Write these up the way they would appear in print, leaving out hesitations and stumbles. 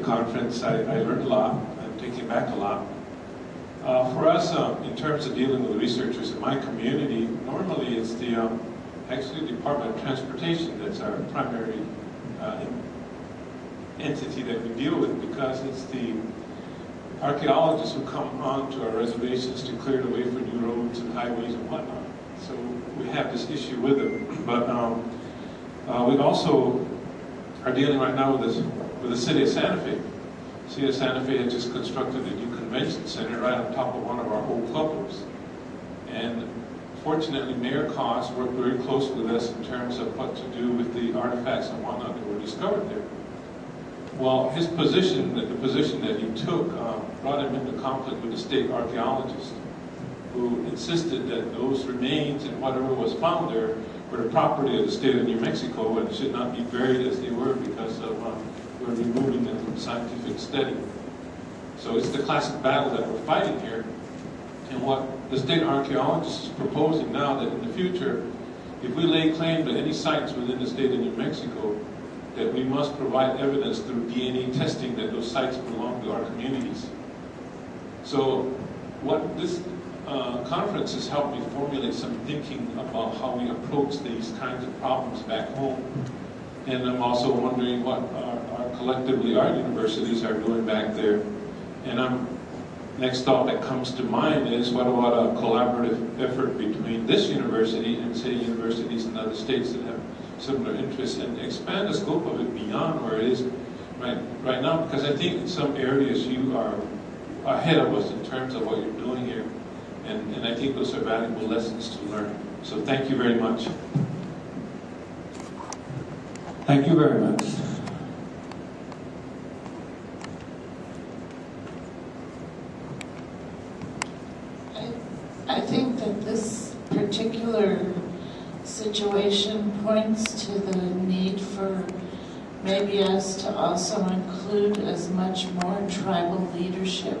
conference. I learned a lot. I'm taking back a lot. For us, in terms of dealing with researchers in my community, normally it's the actually Department of Transportation that's our primary entity that we deal with, because it's the archaeologists who come onto our reservations to clear the way for new roads and highways and whatnot. So we have this issue with them. But we also are dealing right now with the city of Santa Fe. The city of Santa Fe has just constructed a new convention center right on top of one of our old clubs. And fortunately, Mayor Koss worked very close with us in terms of what to do with the artifacts and whatnot that were discovered there. Well, his position, the position that he took, brought him into conflict with the state archaeologist, who insisted that those remains and whatever was found there were the property of the state of New Mexico and should not be buried as they were, because of we're removing them from scientific study. So it's the classic battle that we're fighting here. And what the state archaeologist is proposing now, that in the future, if we lay claim to any sites within the state of New Mexico, that we must provide evidence through DNA testing that those sites belong to our communities. So what this conference has helped me formulate some thinking about how we approach these kinds of problems back home. And I'm also wondering what collectively our universities are doing back there. And next thought that comes to mind is, what about a collaborative effort between this university and, say, universities in other states that have similar interests, and expand the scope of it beyond where it is right now? Because I think in some areas you are ahead of us in terms of what you're doing here, and I think those are valuable lessons to learn. So thank you very much. Thank you very much. I think that this particular situation points to the need for maybe us to also include as much more tribal leadership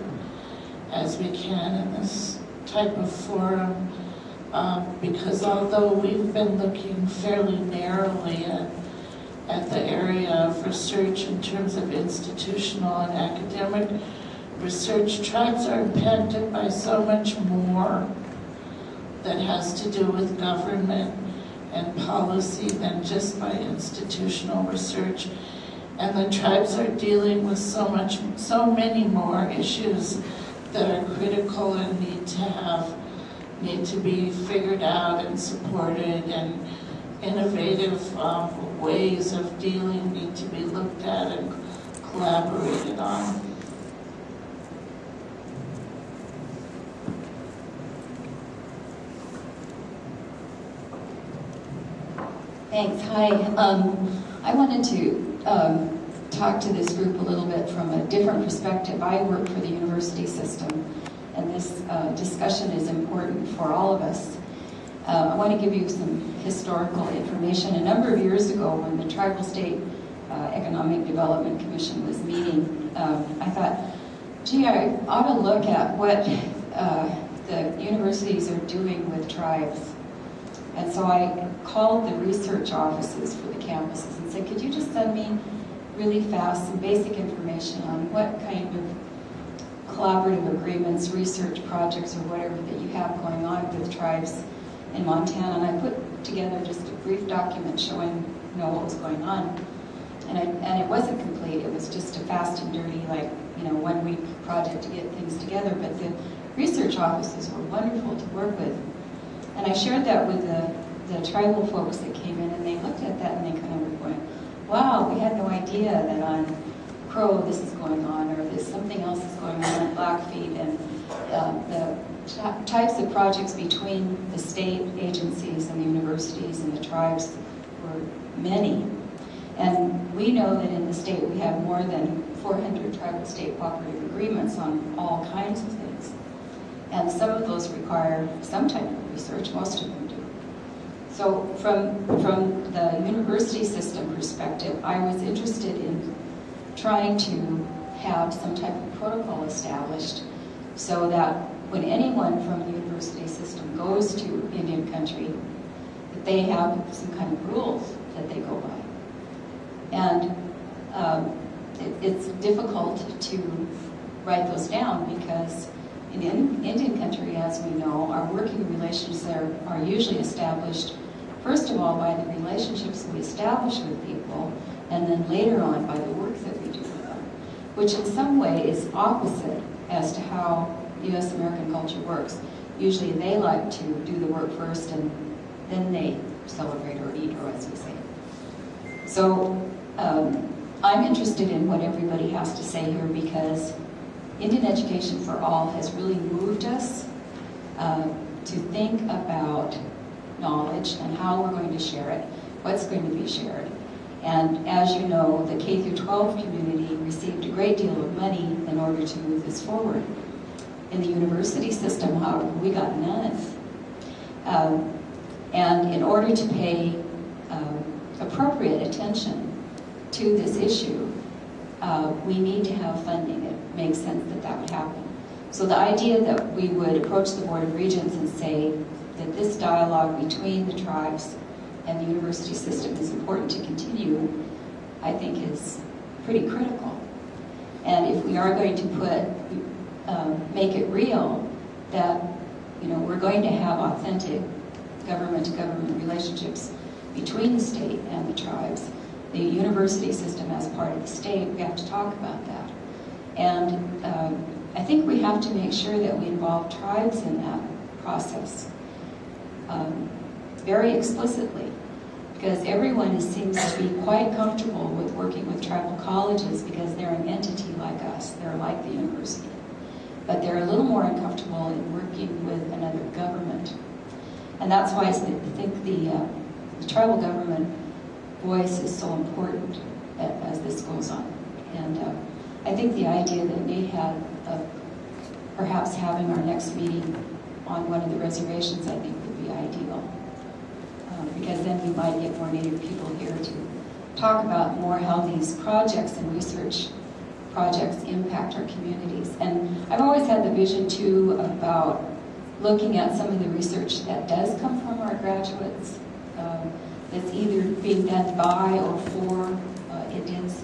as we can in this type of forum, because although we've been looking fairly narrowly at the area of research in terms of institutional and academic research, tribes are impacted by so much more that has to do with government and policy than just by institutional research. And the tribes are dealing with so many more issues that are critical and need to be figured out and supported, and innovative ways of dealing need to be looked at and collaborated on. Thanks. Hi. I wanted to talk to this group a little bit from a different perspective. I work for the university system, and this discussion is important for all of us. I want to give you some historical information. A number of years ago, when the Tribal State Economic Development Commission was meeting, I thought, gee, I ought to look at what the universities are doing with tribes. And so I called the research offices for the campuses and said, could you just send me really fast some basic information on what kind of collaborative agreements, research projects, or whatever that you have going on with tribes in Montana. And I put together just a brief document showing, what was going on. And it wasn't complete. It was just a fast and dirty, 1 week project to get things together. But the research offices were wonderful to work with. And I shared that with the tribal folks that came in, and they looked at that and they kind of were going, wow, we had no idea that on Crow this is going on, or there's something else is going on Blackfeet. And the types of projects between the state agencies and the universities and the tribes were many. And we know that in the state we have more than 400 tribal state cooperative agreements on all kinds of things. And some of those require some type of research, most of them do. So from the university system perspective, I was interested in trying to have some type of protocol established so that when anyone from the university system goes to Indian country, that they have some kind of rules that they go by. And it's difficult to write those down because in Indian country, as we know, our working relationships are usually established, first of all, by the relationships we establish with people, and then later on by the work that we do with them, which in some way is opposite as to how U.S. American culture works. Usually they like to do the work first and then they celebrate or eat, or as we say. So I'm interested in what everybody has to say here because Indian Education for All has really moved us to think about knowledge and how we're going to share it, what's going to be shared. And as you know, the K through 12 community received a great deal of money in order to move this forward. In the university system, however, we got none. And in order to pay appropriate attention to this issue, we need to have funding. It makes sense that that would happen. So the idea that we would approach the Board of Regents and say that this dialogue between the tribes and the university system is important to continue, I think is pretty critical. And if we are going to make it real, that we're going to have authentic government-to-government relationships between the state and the tribes, the university system as part of the state, we have to talk about that. And I think we have to make sure that we involve tribes in that process very explicitly, because everyone seems to be quite comfortable with working with tribal colleges because they're an entity like us, they're like the university. But they're a little more uncomfortable in working with another government. And that's why I think the tribal government voice is so important as this goes on. And I think the idea that Nate had of perhaps having our next meeting on one of the reservations, I think would be ideal. Because then we might get more Native people here to talk about more how these projects and research projects impact our communities. And I've always had the vision too about looking at some of the research that does come from our graduates, that's either being done by or for Indians,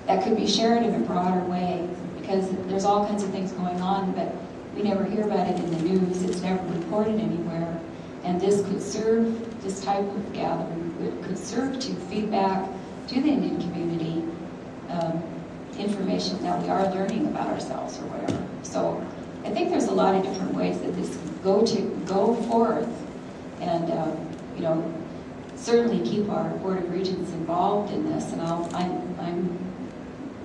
that could be shared in a broader way, because there's all kinds of things going on, but we never hear about it in the news, it's never reported anywhere, and this type of gathering could serve to feedback to the Indian community information that we are learning about ourselves or whatever. So I think there's a lot of different ways that this can go forth, and certainly keep our Board of Regents involved in this. And I'm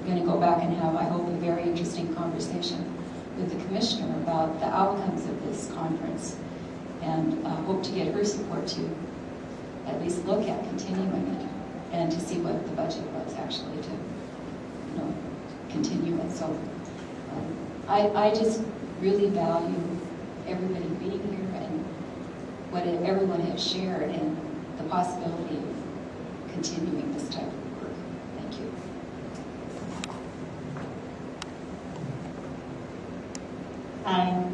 going to go back and have, I hope, a very interesting conversation with the commissioner about the outcomes of this conference, and hope to get her support to at least look at continuing it and to see what the budget was actually to continue it. So I just really value everybody being here and what everyone has shared and the possibility of continuing this type of work. Thank you. Hi.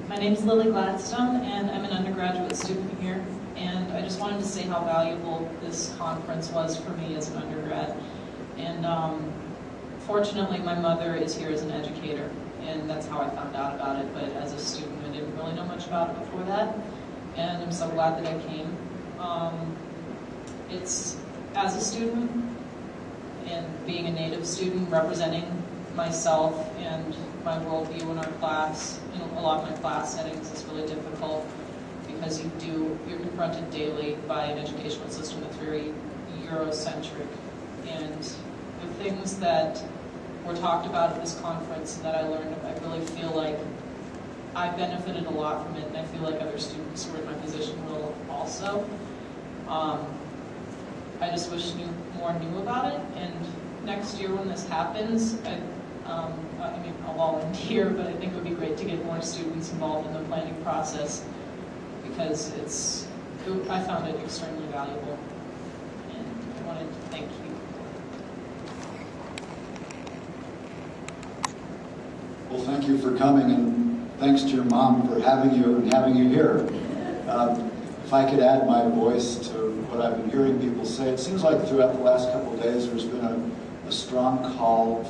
My name is Lily Gladstone, and I'm an undergraduate student here. And I just wanted to say how valuable this conference was for me as an undergrad. And fortunately, my mother is here as an educator, and that's how I found out about it. But as a student, I didn't really know much about it before that, and I'm so glad that I came. It's, as a student, and being a Native student, representing myself and my worldview in our class, in a lot of my class settings, is really difficult, because you're confronted daily by an educational system that's very Eurocentric. And the things that were talked about at this conference that I learned, I really feel like I benefited a lot from it, and I feel like other students who are in my position will also. I just wish more knew about it, and next year when this happens, I'll volunteer, but I think it would be great to get more students involved in the planning process, because I found it extremely valuable, and I wanted to thank you. Well, thank you for coming, and thanks to your mom for having you here. if I could add my voice to what I've been hearing people say, it seems like throughout the last couple of days there's been a strong call